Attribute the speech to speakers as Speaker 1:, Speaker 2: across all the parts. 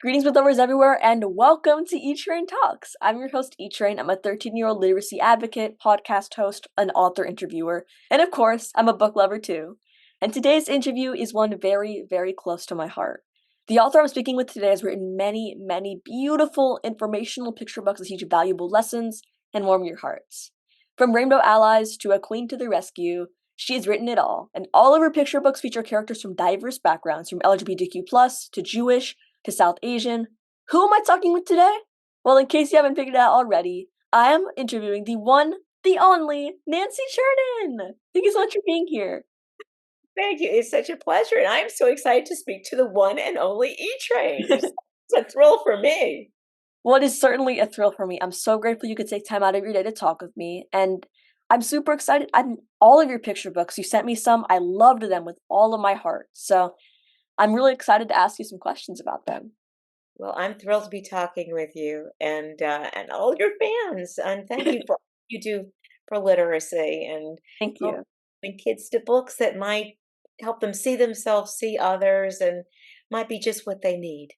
Speaker 1: Greetings with lovers everywhere, and welcome to E-Train Talks. I'm your host, E-Train. I'm a 13-year-old literacy advocate, podcast host, an author interviewer, and of course, I'm a book lover too. And today's interview is one very, very close to my heart. The author I'm speaking with today has written many, many beautiful informational picture books that teach valuable lessons and warm your hearts. From Rainbow Allies to A Queen to the Rescue, she has written it all, and all of her picture books feature characters from diverse backgrounds, from LGBTQ+, to Jewish, to South Asian. Who am I talking with today? Well, in case you haven't figured it out already, I am interviewing the one, the only, Nancy Churnin. Thank you so much for being here.
Speaker 2: Thank you. It's such a pleasure. And I'm so excited to speak to the one and only E-Train. It's a thrill for me.
Speaker 1: Well, it is certainly a thrill for me. I'm so grateful you could take time out of your day to talk with me. And I'm super excited. All of your picture books, you sent me some. I loved them with all of my heart. So I'm really excited to ask you some questions about them.
Speaker 2: Well, I'm thrilled to be talking with you and all your fans. And thank you for all you do for literacy and
Speaker 1: Thank you.
Speaker 2: helping kids to books that might help them see themselves, see others, and might be just what they need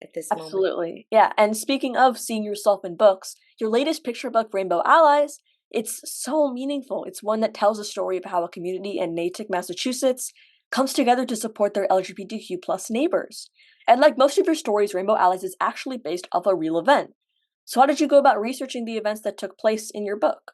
Speaker 2: at this moment.
Speaker 1: Absolutely. Yeah. And speaking of seeing yourself in books, your latest picture book, Rainbow Allies, it's so meaningful. It's one that tells a story of how a community in Natick, Massachusetts comes together to support their LGBTQ plus neighbors. And like most of your stories, Rainbow Allies is actually based off a real event. So how did you go about researching the events that took place in your book?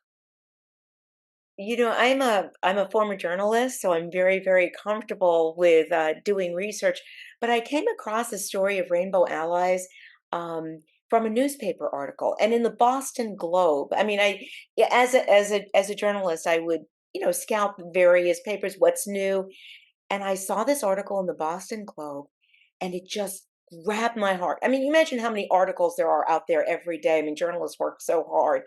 Speaker 2: I'm a former journalist, so I'm very, very comfortable with doing research. But I came across the story of Rainbow Allies from a newspaper article, and in the Boston Globe. I mean, yeah, as a journalist, I would scout the various papers, what's new, and I saw this article in the Boston Globe, and it just grabbed my heart. I mean, imagine how many articles there are out there every day. I mean, journalists work so hard,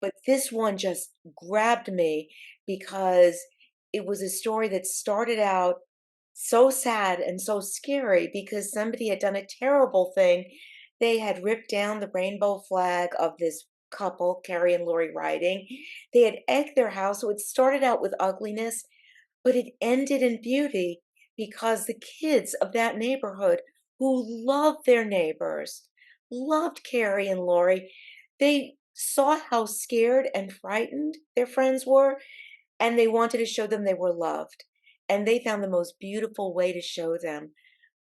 Speaker 2: but this one just grabbed me because it was a story that started out so sad and so scary because somebody had done a terrible thing. They had ripped down the rainbow flag of this couple, Carrie and Lori Riding. They had egged their house. So it started out with ugliness, but it ended in beauty because the kids of that neighborhood who loved their neighbors, loved Carrie and Lori, they saw how scared and frightened their friends were, and they wanted to show them they were loved. And they found the most beautiful way to show them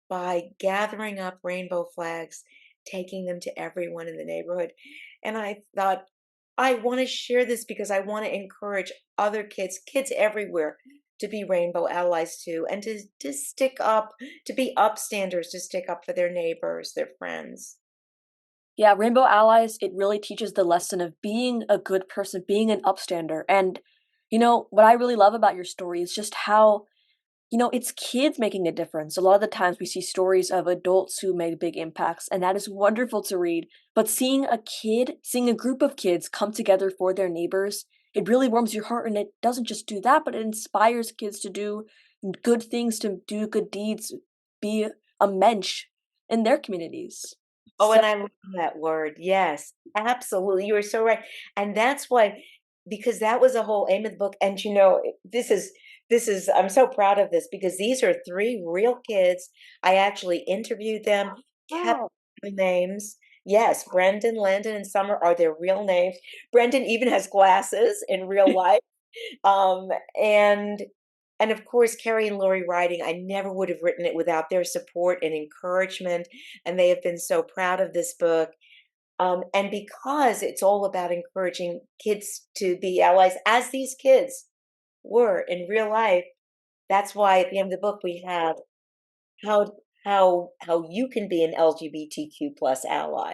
Speaker 2: by gathering up rainbow flags, taking them to everyone in the neighborhood. And I thought, I want to share this because I want to encourage other kids, kids everywhere, to be rainbow allies too, and to stick up, to be upstanders, to stick up for their neighbors, their friends.
Speaker 1: Yeah, Rainbow Allies, it really teaches the lesson of being a good person, being an upstander. And, what I really love about your story is just how it's kids making a difference. A lot of the times we see stories of adults who made big impacts, and that is wonderful to read. But seeing a group of kids come together for their neighbors, it really warms your heart. And it doesn't just do that, but it inspires kids to do good things, to do good deeds, be a mensch in their communities.
Speaker 2: Oh,
Speaker 1: So,
Speaker 2: and I love that word. Yes, absolutely. You are so right. And that's why, because that was the whole aim of the book. And this is, I'm so proud of this because these are three real kids. I actually interviewed them, kept
Speaker 1: wow.
Speaker 2: their names. Yes, Brendan, Landon, and Summer are their real names. Brendan even has glasses in real life. Um, and and of course, Carrie and Lori writing, I never would have written it without their support and encouragement. And they have been so proud of this book. And because it's all about encouraging kids to be allies, as these kids were in real life, that's why at the end of the book we have how how you can be an LGBTQ plus ally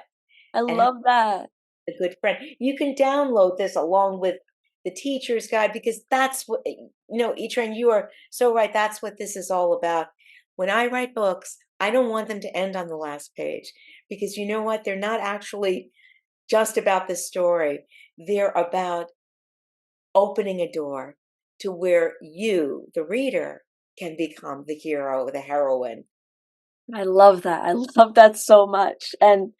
Speaker 1: I
Speaker 2: and how
Speaker 1: love that.
Speaker 2: a good friend. You can download this along with the teacher's guide because that's what, E-Train, you are so right. That's what this is all about. When I write books, I don't want them to end on the last page because you know what? They're not actually just about the story. They're about opening a door to where you, the reader, can become the hero or the heroine.
Speaker 1: I love that. I love that so much. And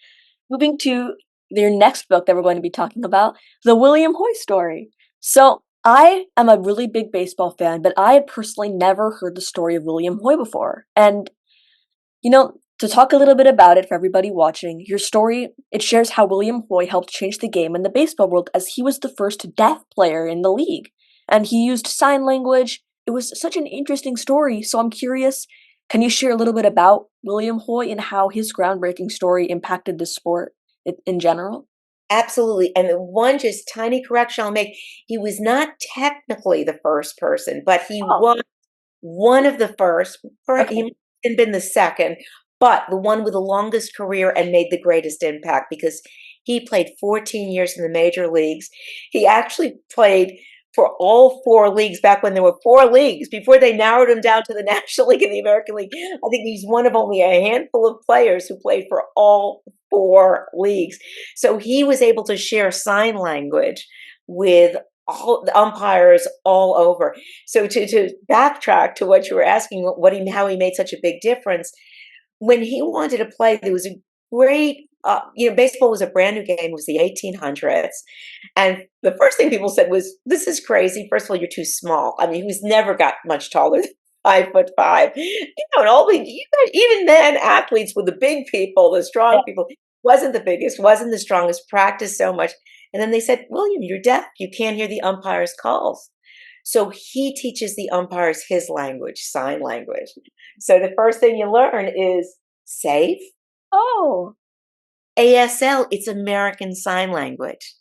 Speaker 1: moving to your next book that we're going to be talking about, the William Hoy story. So, I am a really big baseball fan, but I had personally never heard the story of William Hoy before. And, So talk a little bit about it for everybody watching. Your story, it shares how William Hoy helped change the game in the baseball world as he was the first deaf player in the league. And he used sign language. It was such an interesting story, so I'm curious, can you share a little bit about William Hoy and how his groundbreaking story impacted the sport in general?
Speaker 2: Absolutely. And the one just tiny correction I'll make, he was not technically the first person, but he
Speaker 1: Oh,
Speaker 2: was one of the first. He
Speaker 1: okay.
Speaker 2: might have been the second, but the one with the longest career and made the greatest impact because he played 14 years in the major leagues. He actually played for all four leagues back when there were four leagues before they narrowed him down to the National League and the American League. I think he's one of only a handful of players who played for all four leagues. So he was able to share sign language with all the umpires all over. So to backtrack to what you were asking, how he made such a big difference, when he wanted to play, there was a great, baseball was a brand new game. It was the 1800s, and the first thing people said was, "This is crazy. First of all, you're too small." I mean, he was never got much taller than 5'5". And even then, athletes were the big people, the
Speaker 1: Yeah.
Speaker 2: strong people. Wasn't the biggest, wasn't the strongest. Practiced so much, and then they said, "William, you're deaf. You can't hear the umpire's calls." So he teaches the umpires his language, sign language. So the first thing you learn is SAFE,
Speaker 1: Oh,
Speaker 2: ASL, it's American Sign Language.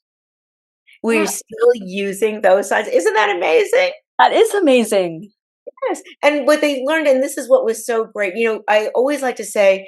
Speaker 2: We're
Speaker 1: yeah.
Speaker 2: still using those signs. Isn't that amazing?
Speaker 1: That is amazing.
Speaker 2: Yes. And what they learned, and this is what was so great. I always like to say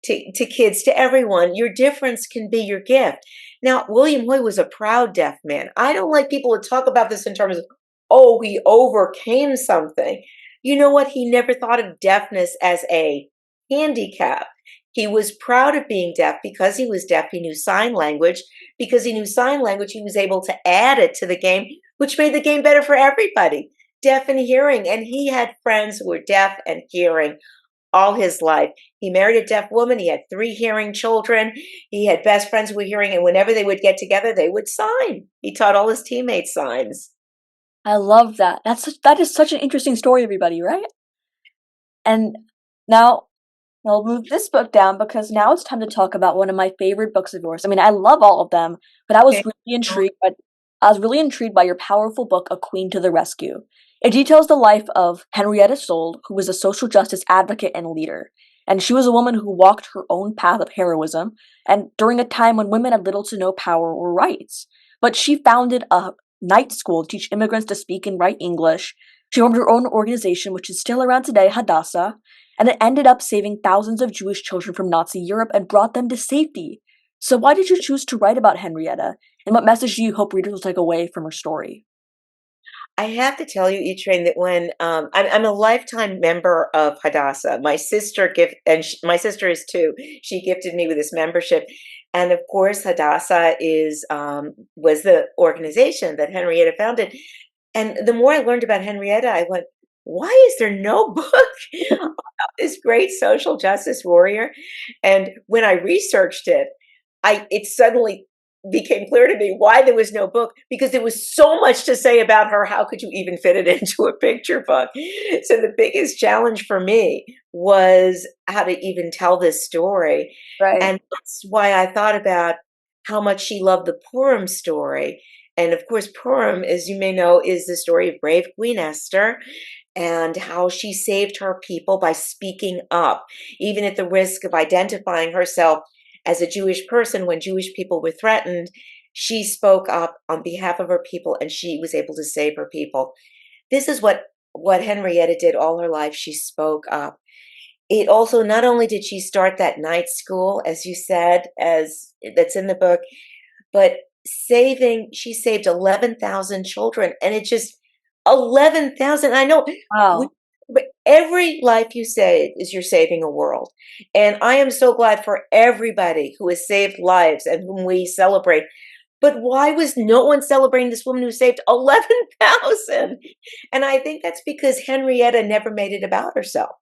Speaker 2: to kids, to everyone, your difference can be your gift. Now, William Hoy was a proud deaf man. I don't like people to talk about this in terms of, oh, he overcame something. You know what? He never thought of deafness as a handicap. He was proud of being deaf because he was deaf. He knew sign language. Because he knew sign language, he was able to add it to the game, which made the game better for everybody, deaf and hearing. And he had friends who were deaf and hearing all his life. He married a deaf woman. He had three hearing children. He had best friends who were hearing, and whenever they would get together, they would sign. He taught all his teammates signs.
Speaker 1: I love that. That is such an interesting story, everybody, right? And now I'll move this book down because now it's time to talk about one of my favorite books of yours. I mean, I love all of them, but
Speaker 2: Okay.
Speaker 1: I was really intrigued by your powerful book, A Queen to the Rescue. It details the life of Henrietta Sold, who was a social justice advocate and leader. And she was a woman who walked her own path of heroism, and during a time when women had little to no power or rights. But she founded a night school to teach immigrants to speak and write English. She formed her own organization, which is still around today, Hadassah, and it ended up saving thousands of Jewish children from Nazi Europe and brought them to safety. So, why did you choose to write about Henrietta, and what message do you hope readers will take away from her story?
Speaker 2: I have to tell you, E-Train, that when I'm a lifetime member of Hadassah. My sister is too. She gifted me with this membership, and of course, Hadassah is was the organization that Henrietta founded. And the more I learned about Henrietta, I went, "Why is there no book about this great social justice warrior?" And when I researched it, it suddenly became clear to me why there was no book, because there was so much to say about her. How could you even fit it into a picture book? So the biggest challenge for me was how to even tell this story.
Speaker 1: Right.
Speaker 2: And that's why I thought about how much she loved the Purim story. And of course, Purim, as you may know, is the story of brave Queen Esther and how she saved her people by speaking up, even at the risk of identifying herself as a Jewish person. When Jewish people were threatened, she spoke up on behalf of her people and she was able to save her people. This is what Henrietta did all her life. She spoke up. It also, not only did she start that night school, as you said, as that's in the book, but she saved 11,000 children. And it just, 11,000. I know we,
Speaker 1: Wow.
Speaker 2: but every life you save is you're saving a world. And I am so glad for everybody who has saved lives and whom we celebrate. But why was no one celebrating this woman who saved 11,000? And I think that's because Henrietta never made it about herself.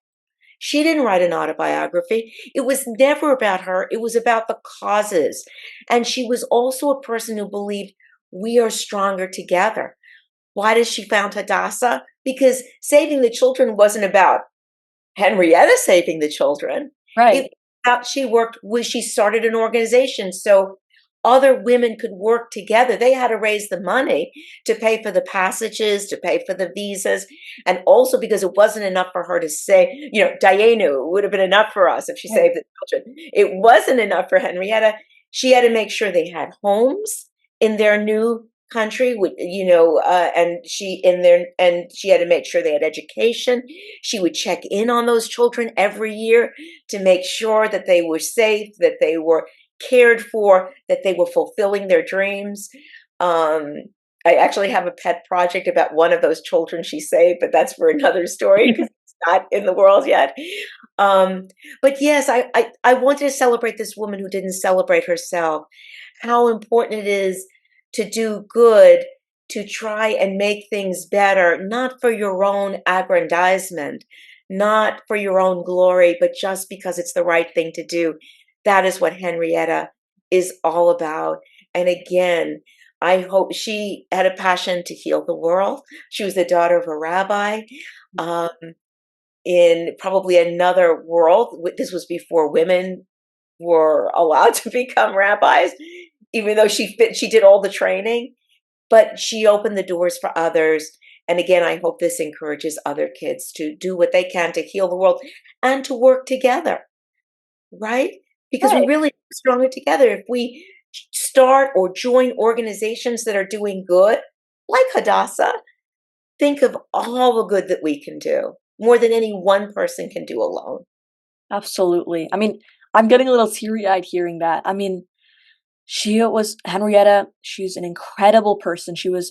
Speaker 2: She didn't write an autobiography. It was never about her. It was about the causes. And she was also a person who believed we are stronger together. Why did she found Hadassah? Because saving the children wasn't about Henrietta saving the children. It
Speaker 1: Right.
Speaker 2: She started an organization so other women could work together. They had to raise the money to pay for the passages, to pay for the visas, and also because it wasn't enough for her to say, Diana would have been enough for us if she
Speaker 1: Right.
Speaker 2: saved the children. It wasn't enough for Henrietta. She had to make sure they had homes in their new country, and she had to make sure they had education. She would check in on those children every year to make sure that they were safe, that they were cared for, that they were fulfilling their dreams. Um, I actually have a pet project about one of those children she saved, but that's for another story because it's not in the world yet. Um, but yes, I wanted to celebrate this woman who didn't celebrate herself. How important it is to do good, to try and make things better, not for your own aggrandizement, not for your own glory, but just because it's the right thing to do. That is what Henrietta is all about. And again, I hope she had a passion to heal the world. She was the daughter of a rabbi. Um, in probably another world, this was before women were allowed to become rabbis, even though she did all the training, but she opened the doors for others. And again, I hope this encourages other kids to do what they can to heal the world and to work together, right? Because we
Speaker 1: Right.
Speaker 2: really are stronger together if we start or join organizations that are doing good, like Hadassah. Think of all the good that we can do, more than any one person can do alone.
Speaker 1: Absolutely. I mean, I'm getting a little teary-eyed hearing that. I mean, she was Henrietta, she's an incredible person. She was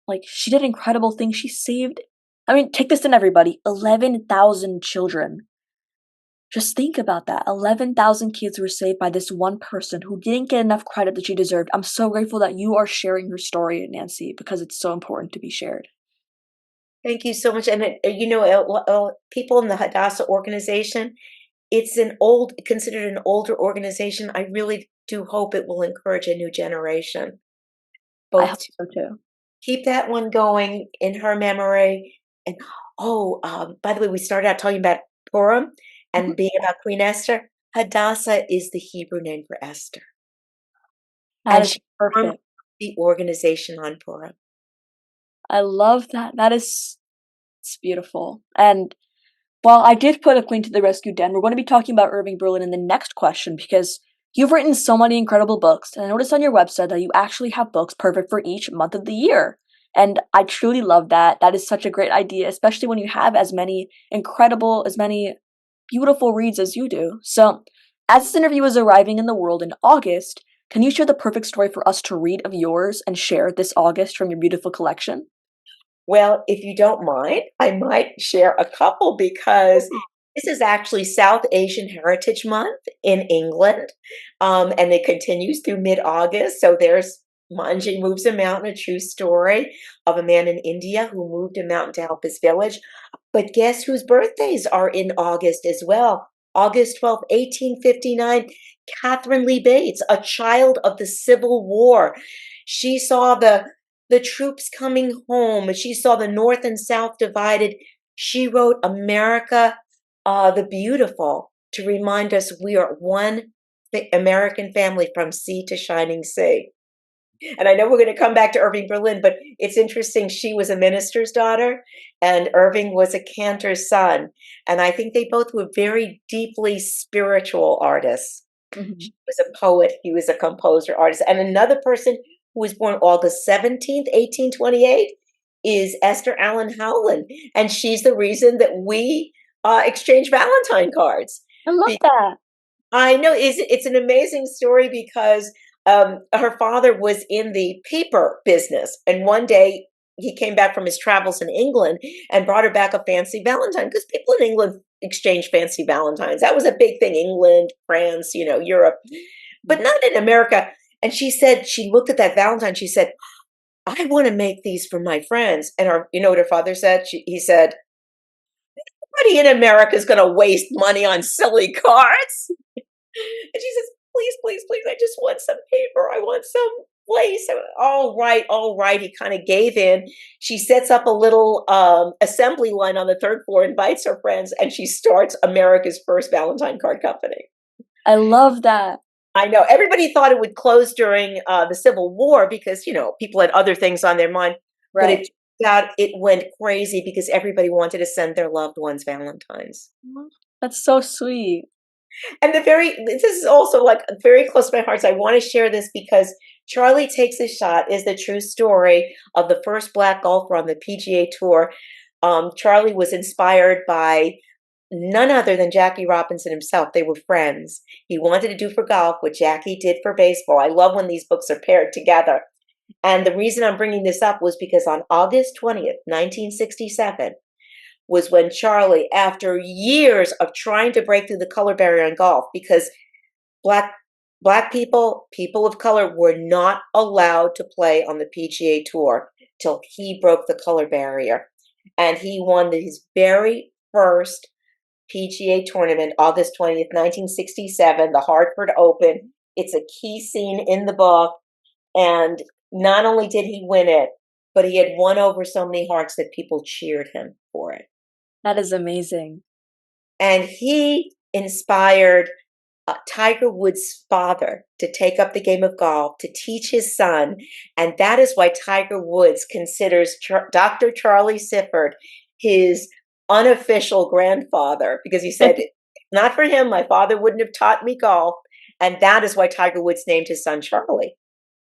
Speaker 1: like she did incredible things. She saved, I mean, take this in everybody, 11,000 children. Just think about that. 11,000 kids were saved by this one person who didn't get enough credit that she deserved. I'm so grateful that you are sharing her story, Nancy, because it's so important to be shared.
Speaker 2: Thank you so much. And people in the Hadassah organization, it's considered an older organization. I really do hope it will encourage a new generation,
Speaker 1: I
Speaker 2: both
Speaker 1: hope
Speaker 2: to
Speaker 1: so too.
Speaker 2: keep that one going in her memory. And by the way, we started out talking about Purim
Speaker 1: Mhm.
Speaker 2: and being about Queen Esther. Hadassah is the Hebrew name for Esther,
Speaker 1: That
Speaker 2: and
Speaker 1: is
Speaker 2: she formed
Speaker 1: perfect.
Speaker 2: the organization on Purim.
Speaker 1: I love that. That is it's beautiful. And while I did put a Queen to the Rescue Den, we're going to be talking about Irving Berlin in the next question because you've written so many incredible books, and I noticed on your website that you actually have books perfect for each month of the year. And I truly love that. That is such a great idea, especially when you have as many beautiful reads as you do. So, as this interview is arriving in the world in August, can you share the perfect story for us to read of yours and share this August from your beautiful collection?
Speaker 2: Well, if you don't mind, I might share a couple because this is actually South Asian Heritage Month in England, and it continues through mid-August. So there's Manji Moves a Mountain, a true story of a man in India who moved a mountain to help his village. But guess whose birthdays are in August as well? August 12th, 1859, Catherine Lee Bates, a child of the Civil War. She saw the troops coming home, and she saw the North and South divided. She wrote America the Beautiful to remind us we are one American family from sea to shining sea. And I know we're going to come back to Irving Berlin, but it's interesting. She was a minister's daughter, and Irving was a cantor's son. And I think they both were very deeply spiritual artists. She
Speaker 1: Mhm.
Speaker 2: was a poet, he was a composer, artist. And another person who was born August 17th, 1828, is Esther Allen Howland. And she's the reason that we exchange Valentine cards.
Speaker 1: I love that.
Speaker 2: I know it's an amazing story because her father was in the paper business, and one day he came back from his travels in England and brought her back a fancy Valentine because people in England exchange fancy Valentines. That was a big thing. England, France, Europe, but not in America. And she said she looked at that Valentine. She said, "I want to make these for my friends." And you know what her father said? He said, "Nobody in America is going to waste money on silly cards." And she says, "Please, please, please, I just want some paper. I want some lace." I went, "All right, all right." He kind of gave in. She sets up a little assembly line on the third floor, invites her friends, and she starts America's first Valentine card company.
Speaker 1: I love that.
Speaker 2: I know everybody thought it would close during the Civil War because, people had other things on their mind, but
Speaker 1: Right.
Speaker 2: it went crazy because everybody wanted to send their loved ones Valentines.
Speaker 1: Aw, that's so sweet.
Speaker 2: And this is also like very close to my heart. So I want to share this because Charlie Takes a Shot is the true story of the first black golfer on the PGA Tour. Charlie was inspired by none other than Jackie Robinson himself. They were friends. He wanted to do for golf what Jackie did for baseball. I love when these books are paired together. And the reason I'm bringing this up was because on August 20th, 1967, was when Charlie, after years of trying to break through the color barrier in golf, because black black people of color were not allowed to play on the PGA Tour till he broke the color barrier. And he won his very first PGA tournament, August 20th, 1967, the Hartford Open. It's a key scene in the book. And not only did he win it, but he had won over so many hearts that people cheered him for it.
Speaker 1: That is amazing.
Speaker 2: And he inspired Tiger Woods' father to take up the game of golf, to teach his son. And that is why Tiger Woods considers Dr. Charlie Sifford his unofficial grandfather, because he said, not for him, my father wouldn't have taught me golf. And that is why Tiger Woods named his son Charlie.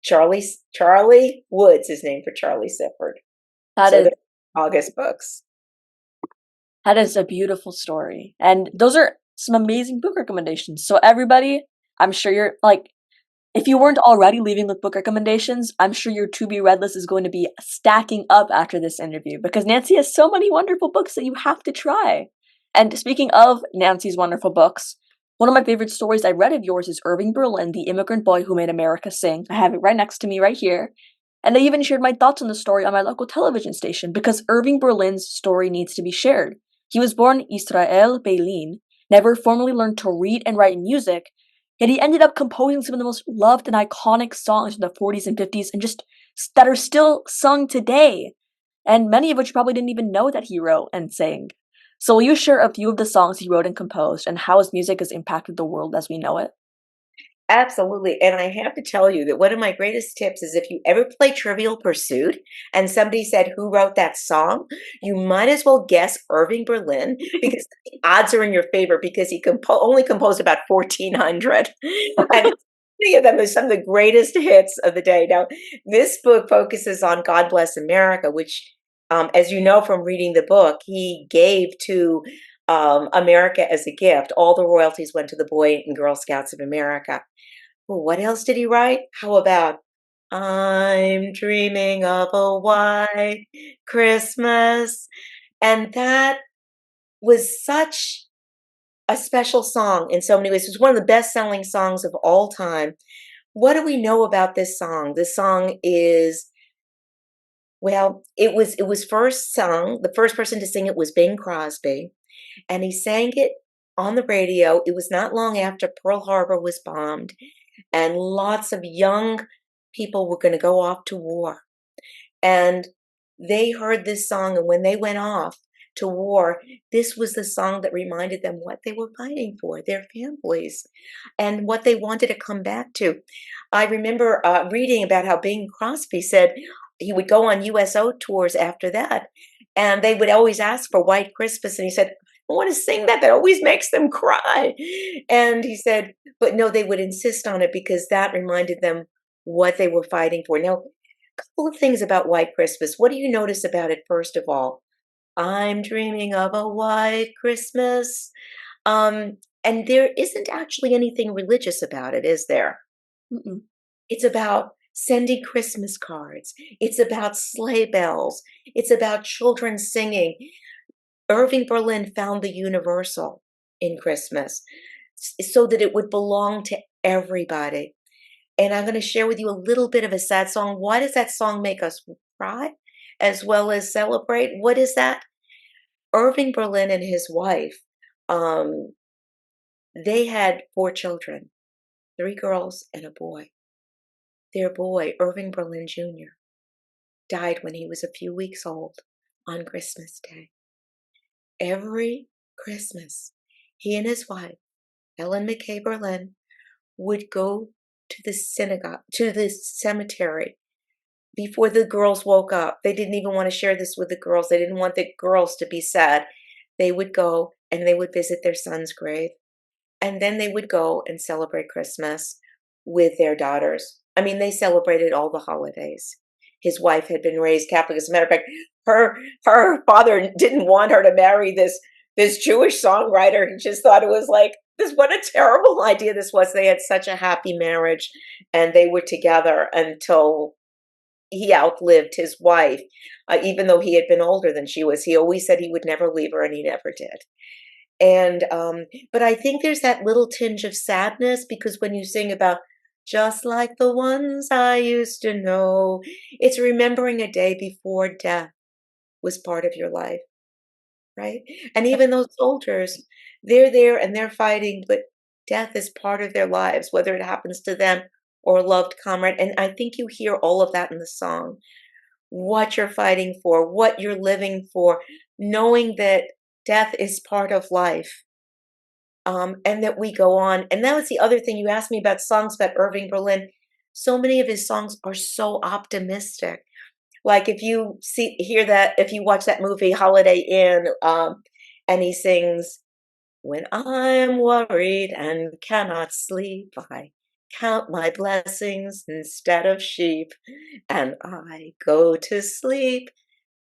Speaker 2: Charlie Woods is named for Charlie Sifford.
Speaker 1: That
Speaker 2: So
Speaker 1: is
Speaker 2: the August books.
Speaker 1: that is a beautiful story. And those are some amazing book recommendations. So everybody, I'm sure you're like, if you weren't already leaving with book recommendations, I'm sure your to be read list is going to be stacking up after this interview because Nancy has so many wonderful books that you have to try. And speaking of Nancy's wonderful books, one of my favorite stories I read of yours is Irving Berlin, the immigrant boy who made America sing. I have it right next to me right here. And I even shared my thoughts on the story on my local television station because Irving Berlin's story needs to be shared. He was born Israel Beilin, never formally learned to read and write music, yet he ended up composing some of the most loved and iconic songs from the 40s and 50s and just that are still sung today. And many of which you probably didn't even know that he wrote and sang. So will you share a few of the songs he wrote and composed and how his music has impacted the world as we know it?
Speaker 2: Absolutely. And I have to tell you that one of my greatest tips is if you ever play Trivial Pursuit and somebody said, "Who wrote that song?" you might as well guess Irving Berlin because the odds are in your favor because he only composed about 1,400. And many of them are some of the greatest hits of the day. Now, this book focuses on God Bless America, which, as you know from reading the book, he gave to America as a gift. All the royalties went to the Boy and Girl Scouts of America. Well, what else did he write? How about I'm dreaming of a white Christmas? And that was such a special song in so many ways. It was one of the best-selling songs of all time. What do we know about this song? This song is, well, it was first sung, the first person to sing it was Bing Crosby, and he sang it on the radio. It was not long after Pearl Harbor was bombed, and lots of young people were going to go off to war. And they heard this song, and when they went off to war, this was the song that reminded them what they were fighting for, their families, and what they wanted to come back to. I remember reading about how Bing Crosby said he would go on USO tours after that, and they would always ask for White Christmas, and he said, "I want to sing that. That always makes them cry." And he said, but no, they would insist on it because that reminded them what they were fighting for. Now, a couple of things about White Christmas. What do you notice about it, first of all? I'm dreaming of a white Christmas. And there isn't actually anything religious about it, is there?
Speaker 1: Mm-mm.
Speaker 2: It's about sending Christmas cards. It's about sleigh bells. It's about children singing. Irving Berlin found the universal in Christmas so that it would belong to everybody. And I'm going to share with you a little bit of a sad song. Why does that song make us cry as well as celebrate? What is that? Irving Berlin and his wife, um, they had 4 children, 3 girls and a boy. Their boy, Irving Berlin Jr., died when he was a few weeks old on Christmas Day. Every Christmas, he and his wife, Ellen McKay Berlin would go to the synagogue, to the cemetery before the girls woke up. They didn't even want to share this with the girls. They didn't want the girls to be sad. They would go and they would visit their son's grave. And then they would go and celebrate Christmas with their daughters. I mean, they celebrated all the holidays. His wife had been raised Catholic. As a matter of fact, her father didn't want her to marry this Jewish songwriter. He just thought it was like this. What a terrible idea this was. They had such a happy marriage, and they were together until he outlived his wife. Even though he had been older than she was, he always said he would never leave her, and he never did. And but I think there's that little tinge of sadness because when you sing about just like the ones I used to know, it's remembering a day before death was part of your life, right? And even those soldiers, they're there and they're fighting, but death is part of their lives, whether it happens to them or a loved comrade. And I think you hear all of that in the song. What you're fighting for, what you're living for, knowing that death is part of life, and that we go on. And that was the other thing you asked me about songs about Irving Berlin. So many of his songs are so optimistic. Like if you hear that, if you watch that movie Holiday Inn, and he sings, "When I'm worried and cannot sleep, I count my blessings instead of sheep, and I go to sleep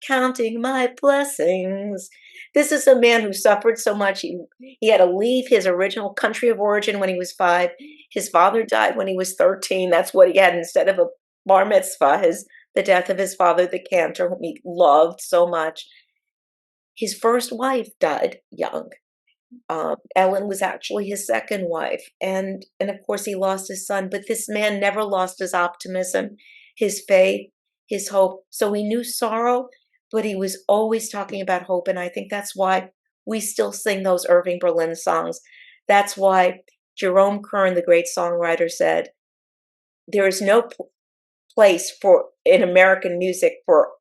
Speaker 2: counting my blessings." This is a man who suffered so much. He had to leave his original country of origin when he was 5. His father died when he was 13. That's what he had instead of a bar mitzvah, the death of his father, the cantor, whom he loved so much. His first wife died young. Ellen was actually his second wife, and of course he lost his son. But this man never lost his optimism, his faith, his hope. So he knew sorrow, but he was always talking about hope. And I think that's why we still sing those Irving Berlin songs. That's why Jerome Kern, the great songwriter, said, "There is no place for in American music for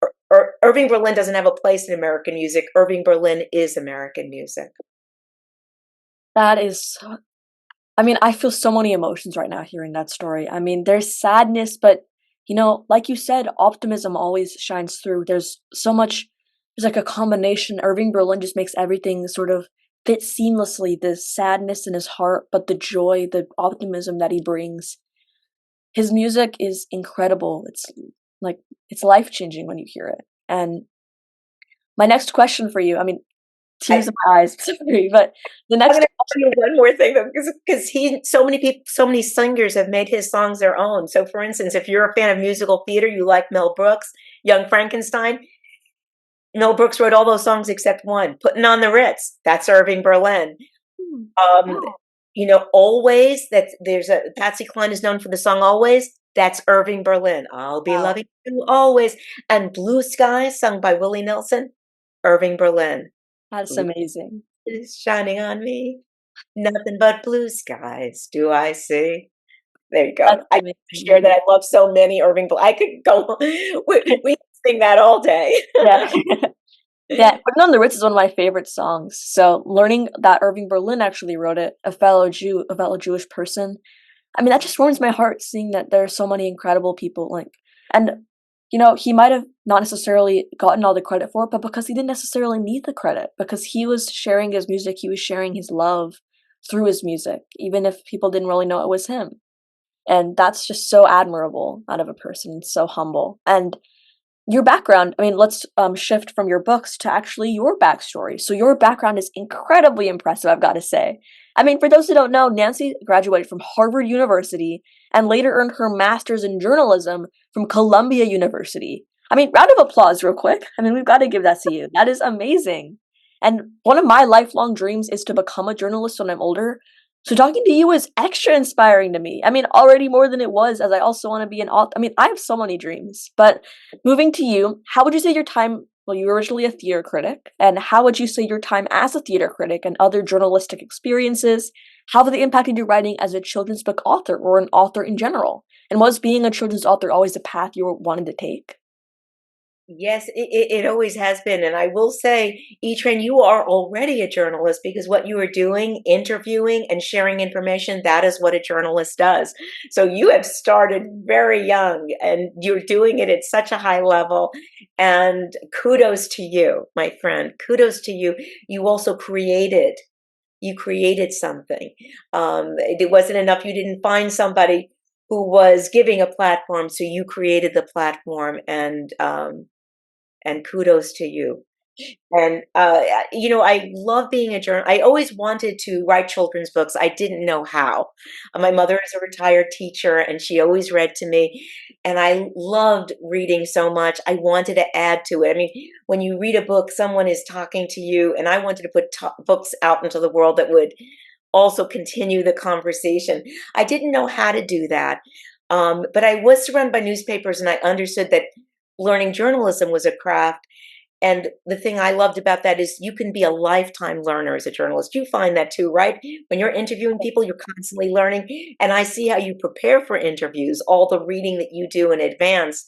Speaker 2: Irving Berlin doesn't have a place in American music. Irving Berlin is American music."
Speaker 1: That is I mean, I feel so many emotions right now hearing that story. I mean, there's sadness, but like you said, optimism always shines through. There's like a combination. Irving Berlin just makes everything sort of fit seamlessly. The sadness in his heart, but the joy, the optimism that he brings. His music is incredible. Like, it's life-changing when you hear it. And my next question for you, I mean, tears
Speaker 2: I,
Speaker 1: in my eyes, sorry, but the
Speaker 2: I'm
Speaker 1: next
Speaker 2: gonna tell you one more thing though, because so many people, so many singers have made his songs their own. So, for instance, if you're a fan of musical theater, you like Mel Brooks, Young Frankenstein. Mel Brooks wrote all those songs except one, "Putting on the Ritz." That's Irving Berlin. Um,
Speaker 1: wow.
Speaker 2: Always. There's a Patsy Cline is known for the song "Always." That's Irving Berlin. "I'll be
Speaker 1: Wow.
Speaker 2: loving you always." And "Blue Skies," sung by Willie Nelson, Irving Berlin.
Speaker 1: That's amazing.
Speaker 2: Is shining on me. Nothing but blue skies do I see. There you go.
Speaker 1: That's
Speaker 2: I
Speaker 1: amazing.
Speaker 2: share that I love so many Irving I could go we could sing that all day.
Speaker 1: Yeah. Yeah, Putting on the Ritz is one of my favorite songs. So learning that Irving Berlin actually wrote it, a fellow Jew, a fellow Jewish person, I mean, that just warms my heart seeing that there are so many incredible people, like, and he might have not necessarily gotten all the credit for it, but because he didn't necessarily need the credit, because he was sharing his music, he was sharing his love through his music, even if people didn't really know it was him. And that's just so admirable out of a person, so humble. And your background, I mean, let's shift from your books to actually your backstory. So your background is incredibly impressive, I've got to say. I mean, for those who don't know, Nancy graduated from Harvard University and later earned her master's in journalism from Columbia University. I mean, round of applause real quick. I mean, we've got to give that to you. That is amazing. And one of my lifelong dreams is to become a journalist when I'm older. So talking to you is extra inspiring to me. I mean, already more than it was, as I also want to be an author. I mean, I have so many dreams, but moving to you, how would you say your time, well, you were originally a theater critic, and how would you say your time as a theater critic and other journalistic experiences, how have they impacted your writing as a children's book author or an author in general? And was being a children's author always a path you wanted to take?
Speaker 2: Yes, it always has been. And I will say, E-Train, you are already a journalist because what you are doing, interviewing and sharing information, that is what a journalist does. So you have started very young and you're doing it at such a high level. And kudos to you, my friend. Kudos to you. You also you created something. It wasn't enough. You didn't find somebody who was giving a platform, so you created the platform, and kudos to you. And I love being a journal. I always wanted to write children's books. I didn't know how. My mother is a retired teacher, and she always read to me, and I loved reading so much. I wanted to add to it. I mean, when you read a book, someone is talking to you, and I wanted to put books out into the world that would also continue the conversation. I didn't know how to do that, but I was surrounded by newspapers, and I understood that learning journalism was a craft. And the thing I loved about that is you can be a lifetime learner as a journalist. You find that too, right? When you're interviewing people, you're constantly learning. And I see how you prepare for interviews, all the reading that you do in advance.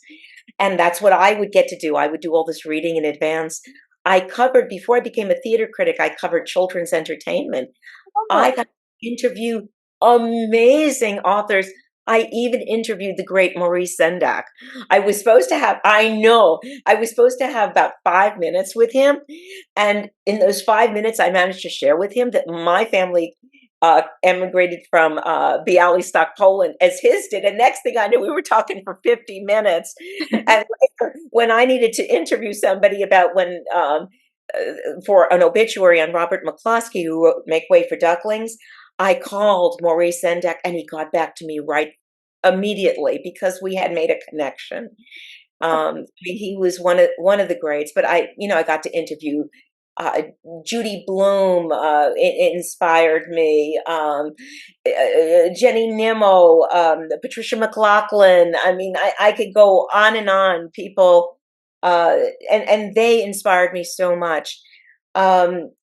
Speaker 2: And that's what I would get to do. I would do all this reading in advance. Before I became a theater critic, I covered children's entertainment. I got to interview amazing authors. I even interviewed the great Maurice Sendak. I know, I was supposed to have about 5 minutes with him. And in those 5 minutes, I managed to share with him that my family emigrated from Bialystok, Poland, as his did. And next thing I knew, we were talking for 50 minutes. And later, when I needed to interview somebody about for an obituary on Robert McCloskey, who wrote Make Way for Ducklings, I called Maurice Sendak and he got back to me right immediately because we had made a connection. I mean, he was one of the greats, but I got to interview uh, Judy Blume. It inspired me. Jenny Nimmo, Patricia McLaughlin. I mean, I could go on and on. People, uh, and they inspired me so much.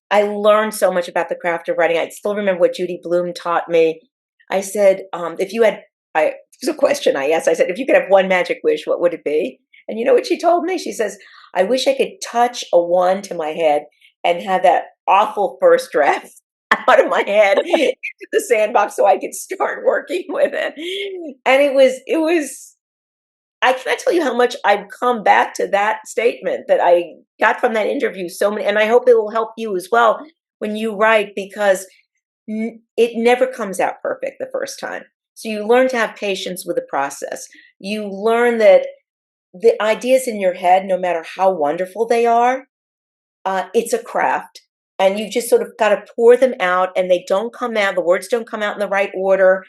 Speaker 2: I learned so much about the craft of writing. I still remember what Judy Blume taught me. I said, if you had, it was a question I asked. I said, if you could have one magic wish, what would it be? And you know what she told me? She says, I wish I could touch a wand to my head and have that awful first draft out of my head into the sandbox so I could start working with it. And I cannot tell you how much I've come back to that statement that I got from that interview so many, and I hope it will help you as well when you write because it never comes out perfect the first time. So you learn to have patience with the process. You learn that the ideas in your head, no matter how wonderful they are, it's a craft. And you just sort of got to pour them out, and they don't come out, the words don't come out in the right order.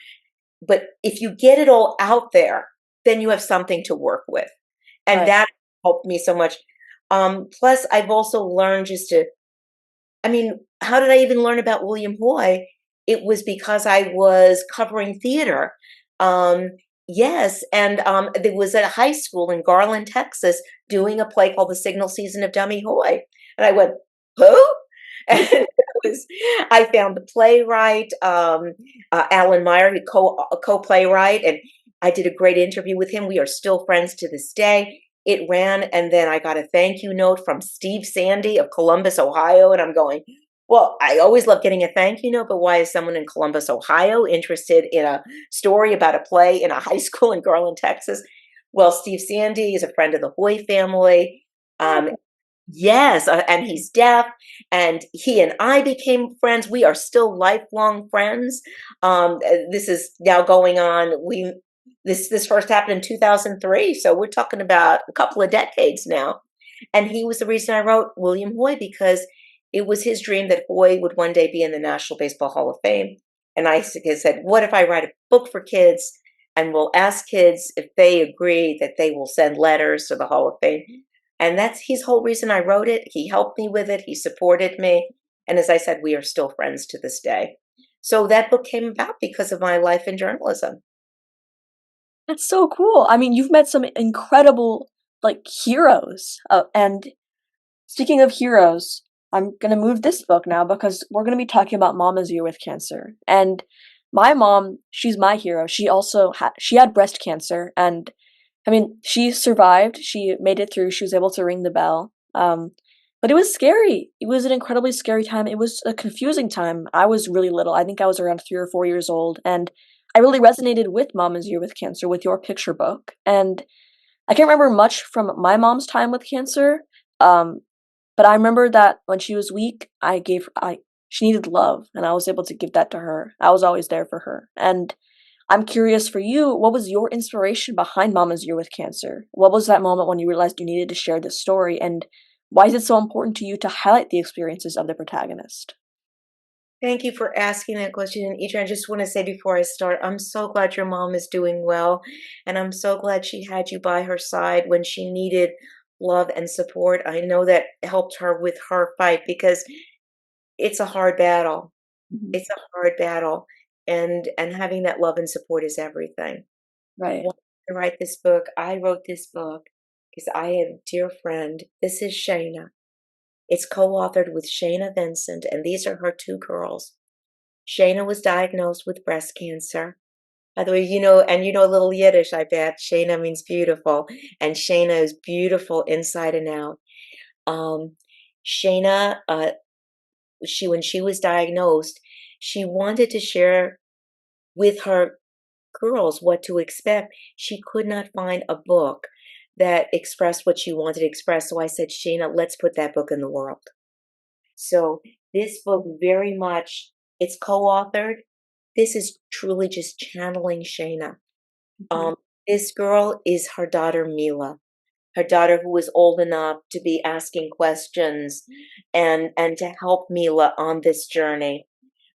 Speaker 2: But if you get it all out there, then you have something to work with. And
Speaker 1: Right.
Speaker 2: that helped me so much. Plus, I've also learned I mean, how did I even learn about William Hoy? It was because I was covering theater. Um, yes, and there was a high school in Garland, Texas, doing a play called The Signal Season of Dummy Hoy. And I went, who? And I found the playwright, Alan Meyer, co-playwright, and I did a great interview with him. We are still friends to this day. It ran, and then I got a thank you note from Steve Sandy of Columbus, Ohio, and I'm going, well, I always love getting a thank you note, but why is someone in Columbus, Ohio interested in a story about a play in a high school in Garland, Texas? Well, Steve Sandy is a friend of the Hoy family. Um, Yes, and he's deaf, and he and I became friends. We are still lifelong friends. This is now going on. This first happened in 2003, so we're talking about a couple of decades now. And he was the reason I wrote William Hoy because it was his dream that Hoy would one day be in the National Baseball Hall of Fame. And I said, what if I write a book for kids and we'll ask kids if they agree that they will send letters to the Hall of Fame? And that's his whole reason I wrote it. He helped me with it. He supported me. And as I said, we are still friends to this day. So that book came about because of my life in journalism.
Speaker 1: That's so cool. I mean, you've met some incredible, like, heroes. And speaking of heroes, I'm gonna move this book now because we're gonna be talking about Mama's Year with Cancer. And my mom, she's my hero. She also she had breast cancer, and I mean, she survived. She made it through. She was able to ring the bell. But it was scary. It was an incredibly scary time. It was a confusing time. I was really little. I think I was around 3 or 4 years old, and I really resonated with Mama's Year with Cancer, with your picture book. And I can't remember much from my mom's time with cancer, um, but I remember that when she was weak, she needed love, and I was able to give that to her. I was always there for her. And I'm curious for you, what was your inspiration behind Mama's Year with Cancer? What was that moment when you realized you needed to share this story, and why is it so important to you to highlight the experiences of the protagonist?
Speaker 2: Thank you for asking that question. And Idra, I just want to say before I start, I'm so glad your mom is doing well. And I'm so glad she had you by her side when she needed love and support. I know that helped her with her fight because it's a hard battle.
Speaker 1: Mhm.
Speaker 2: It's a hard battle. And having that love and support is everything.
Speaker 1: Right.
Speaker 2: Wanted to write this book. I wrote this book because I had a dear friend. This is Shayna. It's co-authored with Shayna Vincent, and these are her two girls. Shayna was diagnosed with breast cancer. By the way, and you know a little Yiddish, I bet. Shayna means beautiful, and Shayna is beautiful inside and out. Um, Shayna, when she was diagnosed, she wanted to share with her girls what to expect. She could not find a book that expressed what she wanted to express. So I said, Shayna, let's put that book in the world. So this book very much, it's co-authored. This is truly just channeling Shayna.
Speaker 1: Mhm.
Speaker 2: Um, this girl is her daughter Mila, her daughter who is old enough to be asking questions and to help Mila on this journey.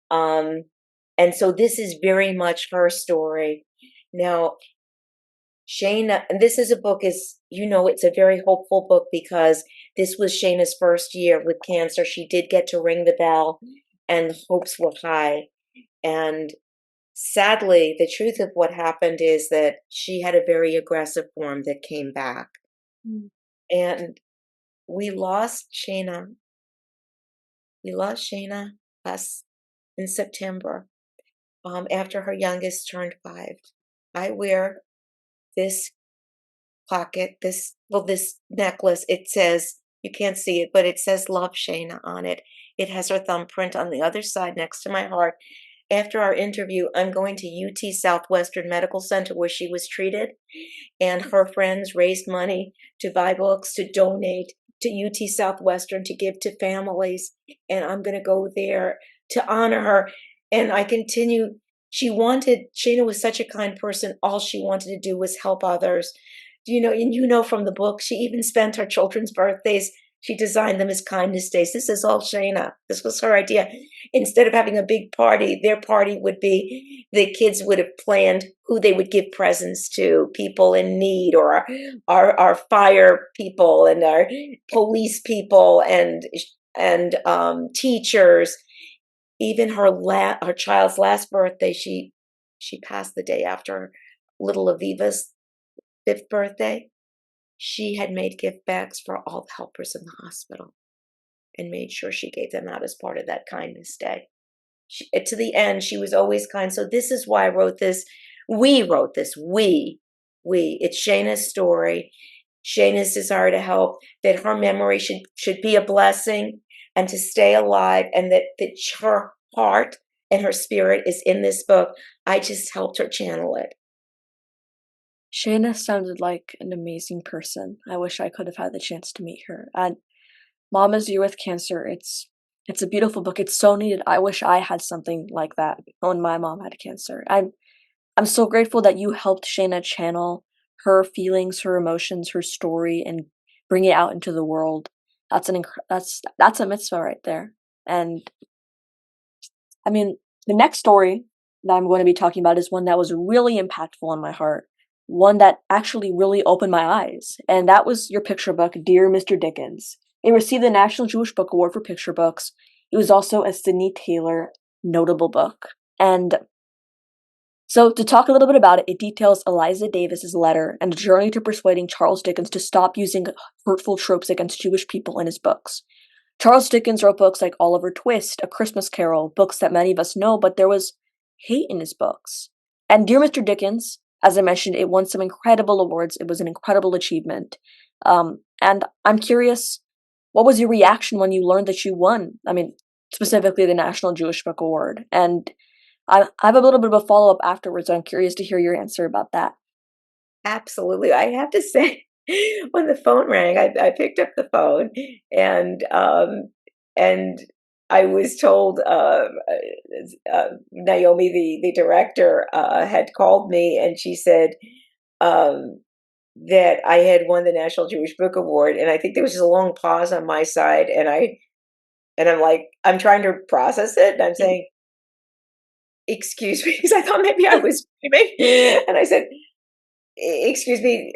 Speaker 2: Um, and so this is very much her story. Now, Shayna, and this is a book is, it's a very hopeful book because this was Shayna's first year with cancer. She did get to ring the bell and the hopes were high. And sadly, the truth of what happened is that she had a very aggressive form that came back.
Speaker 1: Mm.
Speaker 2: And we lost Shayna. We lost Shayna last in September, after her youngest turned 5. I wear this pocket, this necklace. It says, you can't see it, but it says Love Shayna on it. It has her thumbprint on the other side next to my heart. After our interview, I'm going to UT Southwestern Medical Center where she was treated, and her friends raised money to buy books, to donate to UT Southwestern, to give to families. And I'm going to go there to honor her. And I continue. Shayna was such a kind person. All she wanted to do was help others. And from the book, she even spent her children's birthdays. She designed them as kindness days. This is all Shayna. This was her idea. Instead of having a big party, their party would be the kids would have planned who they would give presents to, people in need, or our fire people and our police people and teachers. Even her child's last birthday, she passed the day after little Aviva's 5th birthday. She had made gift bags for all the helpers in the hospital and made sure she gave them out as part of that kindness day. To the end, she was always kind. So this is why I wrote this. We wrote this. We. It's Shayna's story, Shayna's desire to help, that her memory should be a blessing and to stay alive, and that her heart and her spirit is in this book. I just helped her channel it.
Speaker 1: Shayna sounded like an amazing person. I wish I could have had the chance to meet her. And Mama's Year with Cancer, it's a beautiful book. It's so needed. I wish I had something like that when my mom had cancer. I'm so grateful that you helped Shayna channel her feelings, her emotions, her story, and bring it out into the world. That's a mitzvah right there. And I mean, the next story that I'm going to be talking about is one that was really impactful on my heart, one that actually really opened my eyes, and that was your picture book, Dear Mr. Dickens. It received the National Jewish Book Award for picture books. It was also a Sidney Taylor notable book. And so, to talk a little bit about it, it details Eliza Davis's letter and a journey to persuading Charles Dickens to stop using hurtful tropes against Jewish people in his books. Charles Dickens wrote books like Oliver Twist, A Christmas Carol, books that many of us know, but there was hate in his books. And Dear Mr. Dickens as I mentioned, it won some incredible awards. It was an incredible achievement. And I'm curious, what was your reaction when you learned that you won? I mean, specifically the National Jewish Book Award. And I have a little bit of a follow-up afterwards. So I'm curious to hear your answer about that.
Speaker 2: Absolutely. I have to say, when the phone rang, I picked up the phone and and I was told Naomi, the director, had called me and she said um, that I had won the National Jewish Book Award, and I think there was just a long pause on my side, and I'm like, I'm trying to process it, and I'm saying, "Excuse me," because I thought maybe I was dreaming, and I said, Excuse me,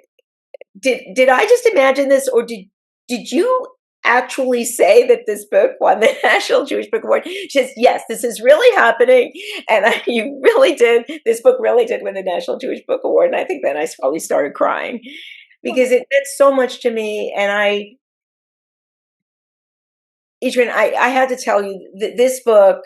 Speaker 2: did I just imagine this, or did you actually say that this book won the National Jewish Book Award?" She says, "Yes, this is really happening, and you really did. This book really did win the National Jewish Book Award." And I think then I probably started crying because it meant so much to me. And Adrian, I had to tell you that this book,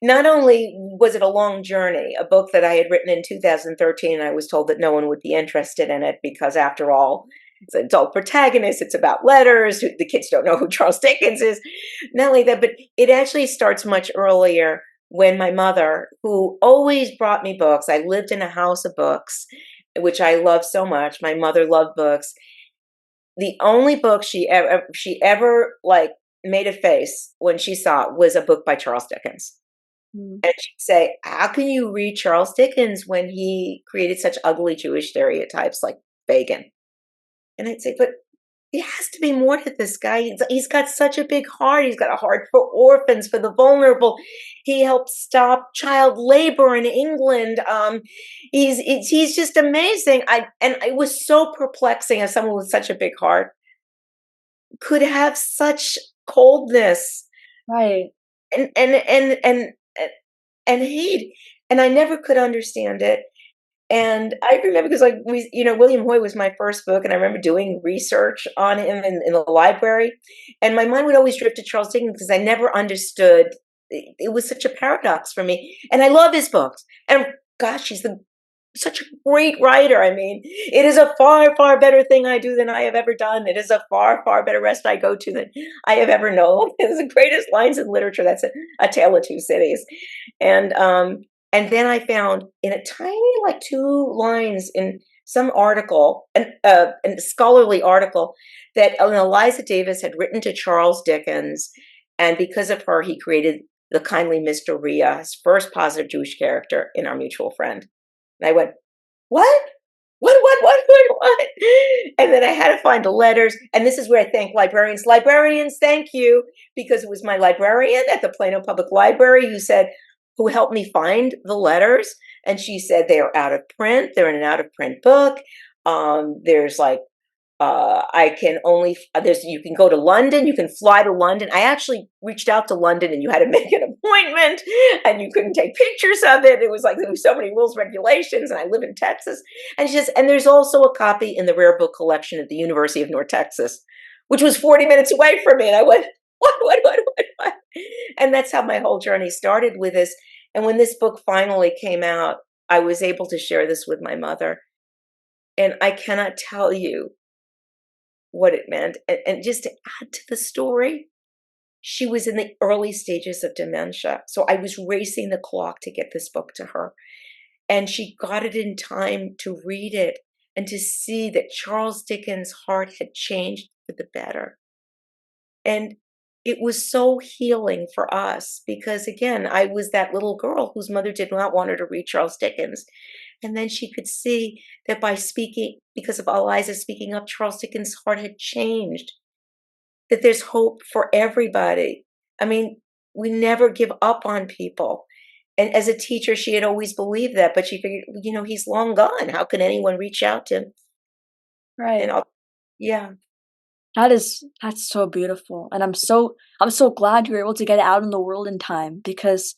Speaker 2: not only was it a long journey, a book that I had written in 2013, I was told that no one would be interested in it because, after all, it's an adult protagonist, it's about letters, the kids don't know who Charles Dickens is. Not only that, but it actually starts much earlier when my mother, who always brought me books, I lived in a house of books, which I love so much. My mother loved books. The only book she ever like made a face when she saw it was a book by Charles Dickens.
Speaker 1: Mm.
Speaker 2: And she'd say, "How can you read Charles Dickens when he created such ugly Jewish stereotypes like Fagin?" And I'd say, "But there has to be more to this guy. He's got such a big heart. He's got a heart for orphans, for the vulnerable. He helped stop child labor in England. He's just amazing." And it was so perplexing as someone with such a big heart could have such coldness
Speaker 1: Right.
Speaker 2: and and hate, and I never could understand it. And I remember because, like, William Hoy was my first book, and I remember doing research on him in the library, and my mind would always drift to Charles Dickens because I never understood. It was such a paradox for me, and I love his books. And gosh, he's such a great writer. I mean, it is a far, far better thing I do than I have ever done. It is a far, far better rest I go to than I have ever known. It's the greatest lines in literature. That's a Tale of Two Cities. And and then I found in a tiny, like, two lines in some article, a scholarly article, that Eliza Davis had written to Charles Dickens, and because of her, he created the kindly Mr. Rhea, his first positive Jewish character in Our Mutual Friend. And I went, "What? What?" And then I had to find the letters. And this is where I thank librarians. Librarians, thank you, because it was my librarian at the Plano Public Library who helped me find the letters. And she said, "They are out of print. They're in an out of print book. There's like I can only there's you can go to London, you can fly to London." I actually reached out to London, and you had to make an appointment, and you couldn't take pictures of it. It was like there were so many rules, regulations, and I live in Texas. And she says, "And there's also a copy in the rare book collection at the University of North Texas," which was 40 minutes away from me. And I went, what? And that's how my whole journey started with this. And when this book finally came out, I was able to share this with my mother. And I cannot tell you what it meant. And just to add to the story, she was in the early stages of dementia. So I was racing the clock to get this book to her. And she got it in time to read it and to see that Charles Dickens' heart had changed for the better. And it was so healing for us because, again, I was that little girl whose mother did not want her to read Charles Dickens. And then she could see that by speaking, because of Eliza speaking up, Charles Dickens' heart had changed, that there's hope for everybody. I mean, we never give up on people. And as a teacher, she had always believed that, but she figured, he's long gone. How can anyone reach out to him? And
Speaker 1: Right.
Speaker 2: yeah.
Speaker 1: That's so beautiful. And I'm so glad you were able to get it out in the world in time because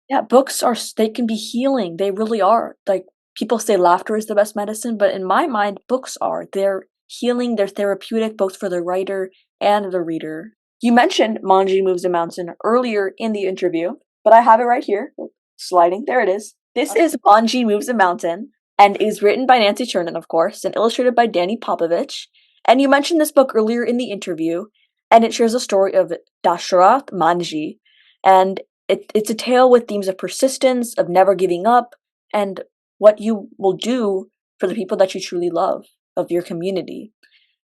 Speaker 1: yeah, books they can be healing. They really are. Like people say laughter is the best medicine, but in my mind, books are. They're healing, they're therapeutic both for the writer and the reader. You mentioned Manji Moves a Mountain earlier in the interview, but I have it right here. Sliding. There it is. This is Bonji Moves a Mountain and is written by Nancy Chernin, of course, and illustrated by Danny Popovich. And you mentioned this book earlier in the interview, and it shares the story of Dashrath Manji. And it's a tale with themes of persistence, of never giving up, and what you will do for the people that you truly love, of your community.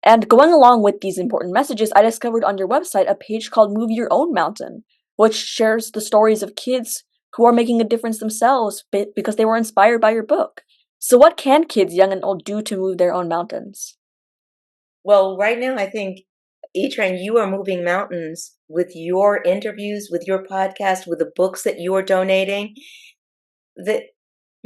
Speaker 1: And going along with these important messages, I discovered on your website a page called Move Your Own Mountain, which shares the stories of kids who are making a difference themselves because they were inspired by your book. So, what can kids, young and old, do to move their own mountains?
Speaker 2: Well, right now, I think, E-Train, you are moving mountains with your interviews, with your podcast, with the books that you are donating. The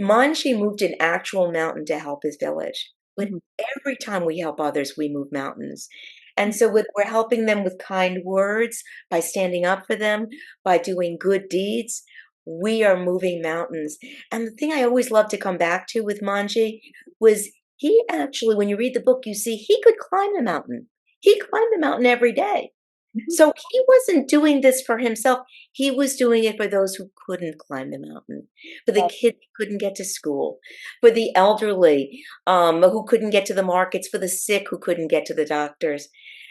Speaker 2: Manji moved an actual mountain to help his village. But
Speaker 1: Mhm.
Speaker 2: every time we help others, we move mountains. And so we're helping them with kind words, by standing up for them, by doing good deeds. We are moving mountains. And the thing I always love to come back to with Manji was he actually, when you read the book, you see he could climb the mountain. He climbed the mountain every day.
Speaker 1: Mhm.
Speaker 2: So he wasn't doing this for himself. He was doing it for those who couldn't climb the mountain, for the
Speaker 1: Yeah.
Speaker 2: kids who couldn't get to school, for the elderly who couldn't get to the markets, for the sick who couldn't get to the doctors.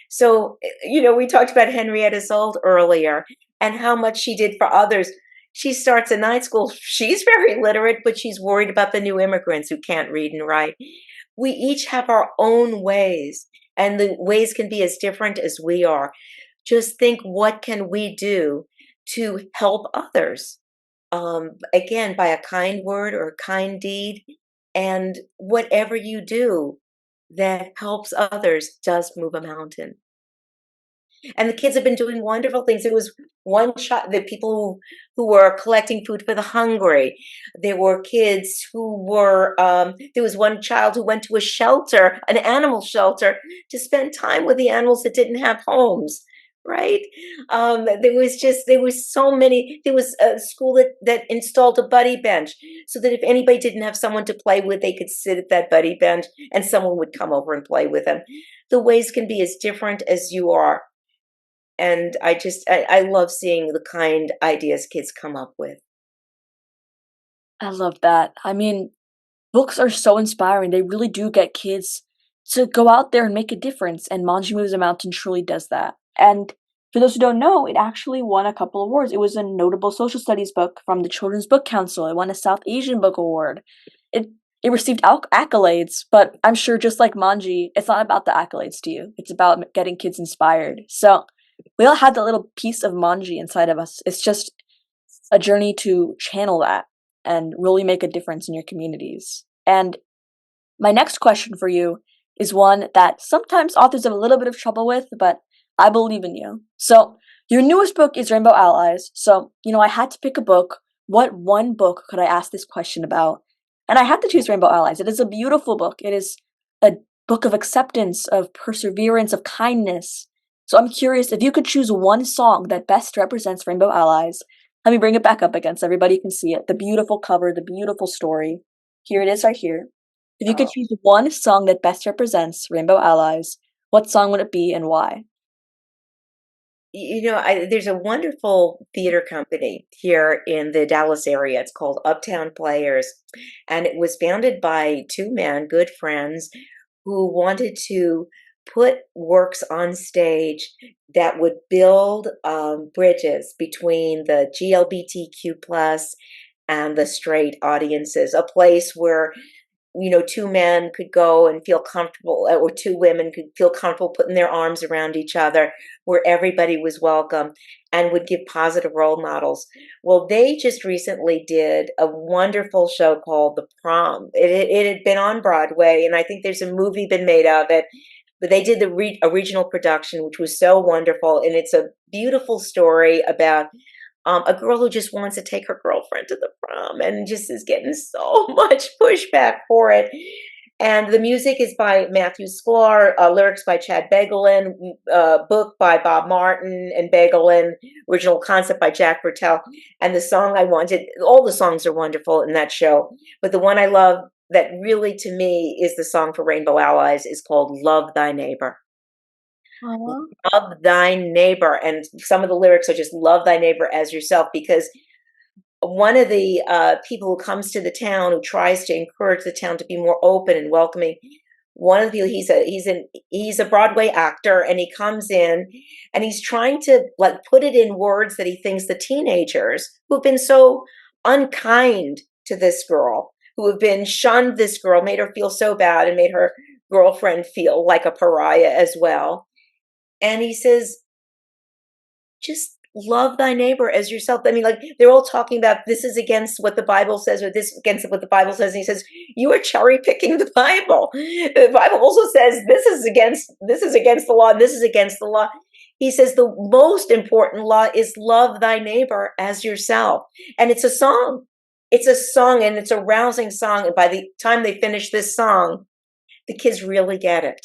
Speaker 2: So, we talked about Henrietta Sold earlier and how much she did for others. She starts a night school. She's very literate, but she's worried about the new immigrants who can't read and write. We each have our own ways, and the ways can be as different as we are. Just think, what can we do to help others? Again, by a kind word or a kind deed. And whatever you do that helps others does move a mountain. And the kids have been doing wonderful things. There was one child, the people who were collecting food for the hungry. There were kids who were, there was one child who went to a shelter, an animal shelter, to spend time with the animals that didn't have homes. Right? There was so many. There was a school that installed a buddy bench so that if anybody didn't have someone to play with, they could sit at that buddy bench and someone would come over and play with them. The ways can be as different as you are, and I love seeing the kind ideas kids come up with.
Speaker 1: I love that. I mean, books are so inspiring. They really do get kids to go out there and make a difference, and Manji Moves a Mountain truly does that. And for those who don't know, it actually won a couple awards. It was a notable social studies book from the Children's Book Council. It won a South Asian Book Award. It it received accolades, but I'm sure just like Manji, it's not about the accolades to you. It's about getting kids inspired. So we all had that little piece of Manji inside of us. It's just a journey to channel that and really make a difference in your communities. And my next question for you is one that sometimes authors have a little bit of trouble with, but I believe in you. So, your newest book is Rainbow Allies. So, I had to pick a book. What one book could I ask this question about? And I had to choose Rainbow Allies. It is a beautiful book. It is a book of acceptance, of perseverance, of kindness. So, I'm curious if you could choose one song that best represents Rainbow Allies. Let me bring it back up again so everybody can see it. The beautiful cover, the beautiful story. Here it is right here. If you could
Speaker 2: Oh,
Speaker 1: choose one song that best represents Rainbow Allies, what song would it be and why?
Speaker 2: there's a wonderful theater company here in the Dallas area. It's called Uptown Players, and it was founded by two men, good friends, who wanted to put works on stage that would build bridges between the GLBTQ plus and the straight audiences, a place where two men could go and feel comfortable, or two women could feel comfortable putting their arms around each other, where everybody was welcome and would give positive role models. Well, they just recently did a wonderful show called The Prom. It had been on Broadway, and I think there's a movie been made of it. But they did the original production, which was so wonderful, and it's a beautiful story about a girl who just wants to take her girlfriend to the prom and just is getting so much pushback for it. And the music is by Matthew Sklar, lyrics by Chad Begelin, book by Bob Martin and Begelin, original concept by Jack Bertel. And the song I wanted, all the songs are wonderful in that show, but the one I love that really to me is the song for Rainbow Allies is called Love Thy Neighbor.
Speaker 1: Aw.
Speaker 2: Love thy neighbor. And some of the lyrics are just love thy neighbor as yourself, because one of the people who comes to the town, who tries to encourage the town to be more open and welcoming. One of the people, he's a Broadway actor, and he comes in and he's trying to like put it in words that he thinks the teenagers who've been so unkind to this girl, who have been shunned this girl, made her feel so bad and made her girlfriend feel like a pariah as well. And he says, just love thy neighbor as yourself. I mean, like they're all talking about this is against what the Bible says, or this against what the Bible says. And he says, you are cherry picking the Bible. The Bible also says this is against the law, and this is against the law. He says the most important law is love thy neighbor as yourself. And it's a song. It's a song, and it's a rousing song. And by the time they finish this song, the kids really get it.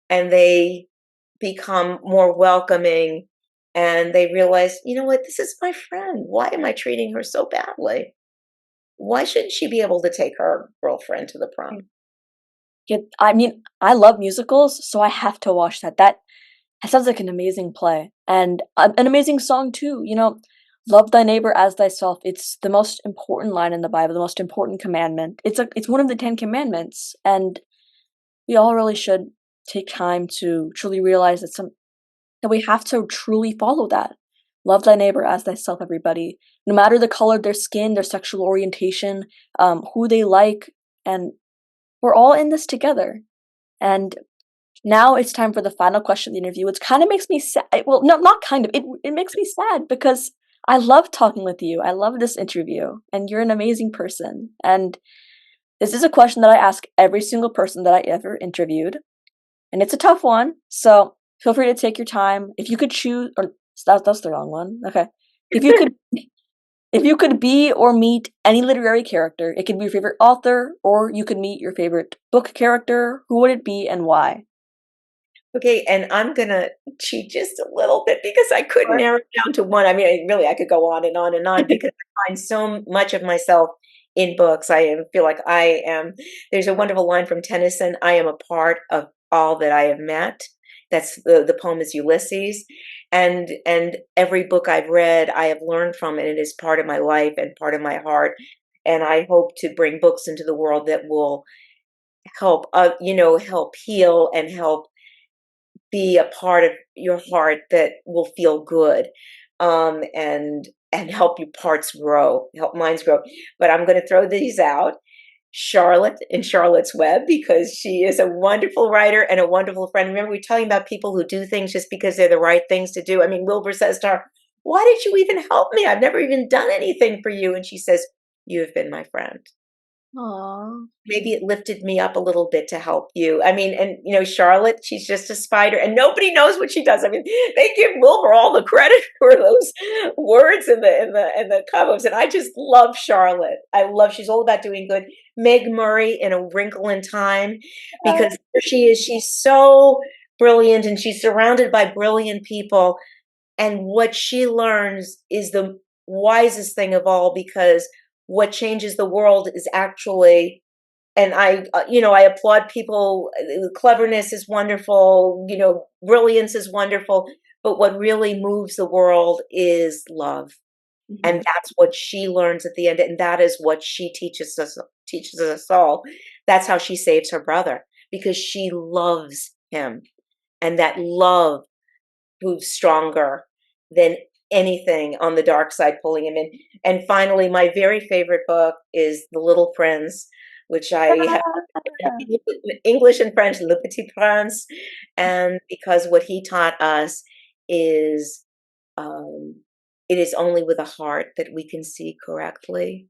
Speaker 2: And they become more welcoming, and they realize, you know what, this is my friend. Why am I treating her so badly? Why shouldn't she be able to take her girlfriend to the prom?
Speaker 1: Yeah, I mean, I love musicals, so I have to watch that. That sounds like an amazing play and an amazing song too. You know, love thy neighbor as thyself. It's the most important line in the Bible, the most important commandment. It's one of the 10 commandments, and we all really should take time to truly realize that we have to truly follow that. Love thy neighbor as thyself, everybody. No matter the color of their skin, their sexual orientation, who they like, and we're all in this together. And now it's time for the final question of the interview, which kind of makes me sad. Well, no, not kind of. It makes me sad because I love talking with you. I love this interview, and you're an amazing person. And this is a question that I ask every single person that I ever interviewed, and it's a tough one. So feel free to take your time. If you could choose, or that's the wrong one. Okay. If you could, if you could be or meet any literary character, it could be your favorite author, or you could meet your favorite book character. Who would it be and why?
Speaker 2: Okay, and I'm gonna cheat just a little bit because I couldn't
Speaker 1: Sure.
Speaker 2: narrow it down to one. I mean, I could go on and on and on because I find so much of myself in books. Feel like I am. There's a wonderful line from Tennyson: "I am a part of all that I have met." That's the poem is Ulysses, and every book I've read, I have learned from it. It is part of my life and part of my heart. And I hope to bring books into the world that will help, help heal and help be a part of your heart that will feel good, and help your parts grow, help minds grow. But I'm going to throw these out. Charlotte in Charlotte's Web, because she is a wonderful writer and a wonderful friend. Remember, we were talking about people who do things just because they're the right things to do. I mean, Wilbur says to her, why did you even help me? I've never even done anything for you. And she says, you have been my friend.
Speaker 1: Aww.
Speaker 2: Maybe it lifted me up a little bit to help you. I mean, and Charlotte, she's just a spider, and nobody knows what she does. I mean, they give Wilbur all the credit for those words in the cobwebs, and I just love Charlotte. She's all about doing good. Meg Murray in A Wrinkle in Time, because she is. She's so brilliant, and she's surrounded by brilliant people, and what she learns is the wisest thing of all, because what changes the world is actually, and I applaud people. Cleverness is wonderful, brilliance is wonderful, but what really moves the world is love. And
Speaker 1: Mhm.
Speaker 2: that's what she learns at the end, and that is what she teaches us all. That's how she saves her brother, because she loves him, and that love proves stronger than anything on the dark side pulling him in. And finally, my very favorite book is The Little Prince, which I have English and French, Le Petit Prince. And because what he taught us is, um, it is only with a heart that we can see correctly.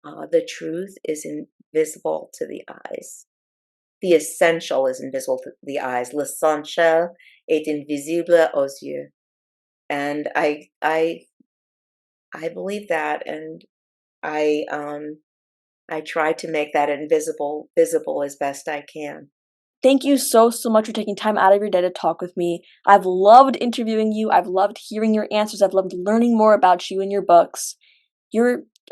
Speaker 2: The truth is invisible to the eyes. The essential is invisible to the eyes. L'essentiel est invisible aux yeux. And I believe that, and I try to make that invisible visible as best I can.
Speaker 1: Thank you so, so much for taking time out of your day to talk with me. I've loved interviewing you. I've loved hearing your answers. I've loved learning more about you and your books.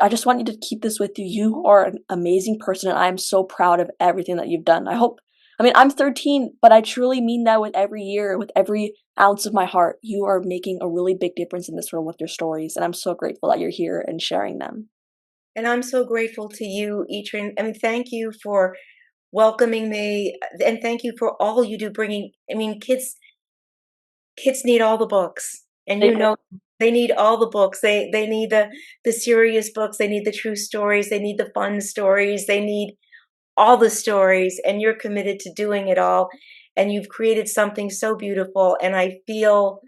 Speaker 1: I just want you to keep this with you. You are an amazing person, and I am so proud of everything that you've done. I hope I mean, I'm 13, but I truly mean that with every year, with every ounce of my heart. You are making a really big difference in this world with your stories, and I'm so grateful that you're here and sharing them.
Speaker 2: And I'm so grateful to you, Etrin. I mean, thank you for welcoming me, and thank you for all you do bringing. I mean, kids need all the books, and
Speaker 1: They
Speaker 2: you know they need all the books. They need the serious books, they need the true stories, they need the fun stories, they need all the stories, and you're committed to doing it all, and you've created something so beautiful. And I feel,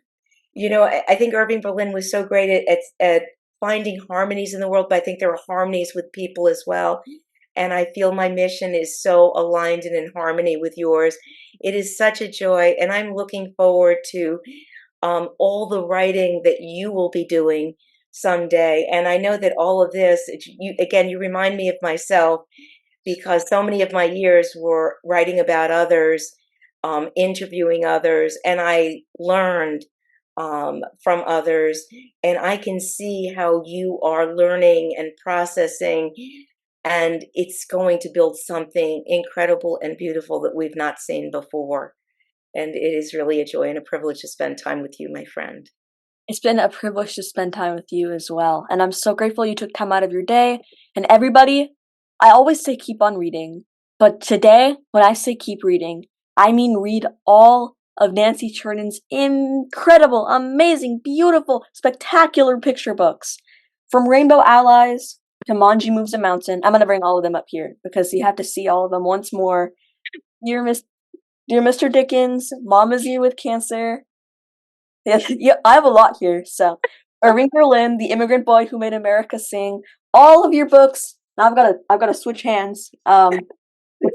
Speaker 2: I think Irving Berlin was so great at finding harmonies in the world, but I think there are harmonies with people as well. And I feel my mission is so aligned and in harmony with yours. It is such a joy, and I'm looking forward to all the writing that you will be doing someday. And I know that all of this, you remind me of myself, because so many of my years were writing about others, interviewing others, and I learned from others. And I can see how you are learning and processing, and it's going to build something incredible and beautiful that we've not seen before. And it is really a joy and a privilege to spend time with you, my friend.
Speaker 1: It's been a privilege to spend time with you as well, and I'm so grateful you took time out of your day. And everybody, I always say keep on reading, but today, when I say keep reading, I mean read all of Nancy Churnin's incredible, amazing, beautiful, spectacular picture books. From Rainbow Allies to Manji Moves a Mountain. I'm gonna bring all of them up here because you have to see all of them once more. Dear Miss Dear Mr. Dickens, Mama's You with Cancer, yeah, yeah, I have a lot here. So, Irving Berlin, The Immigrant Boy Who Made America Sing, all of your books. Now I've got to switch hands. We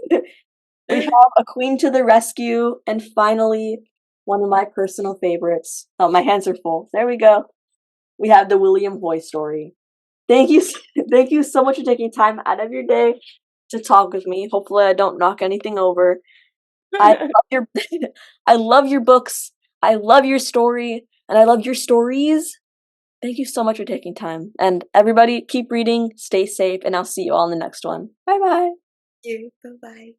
Speaker 1: have A Queen to the Rescue, and finally, one of my personal favorites. Oh, my hands are full. There we go. We have the William Hoy story. Thank you, thank you so much for taking time out of your day to talk with me. Hopefully, I don't knock anything over. I love your I love your books. I love your story, and I love your stories. Thank you so much for taking time. And everybody, keep reading, stay safe, and I'll see you all in the next one. Bye bye.
Speaker 2: You. Bye bye.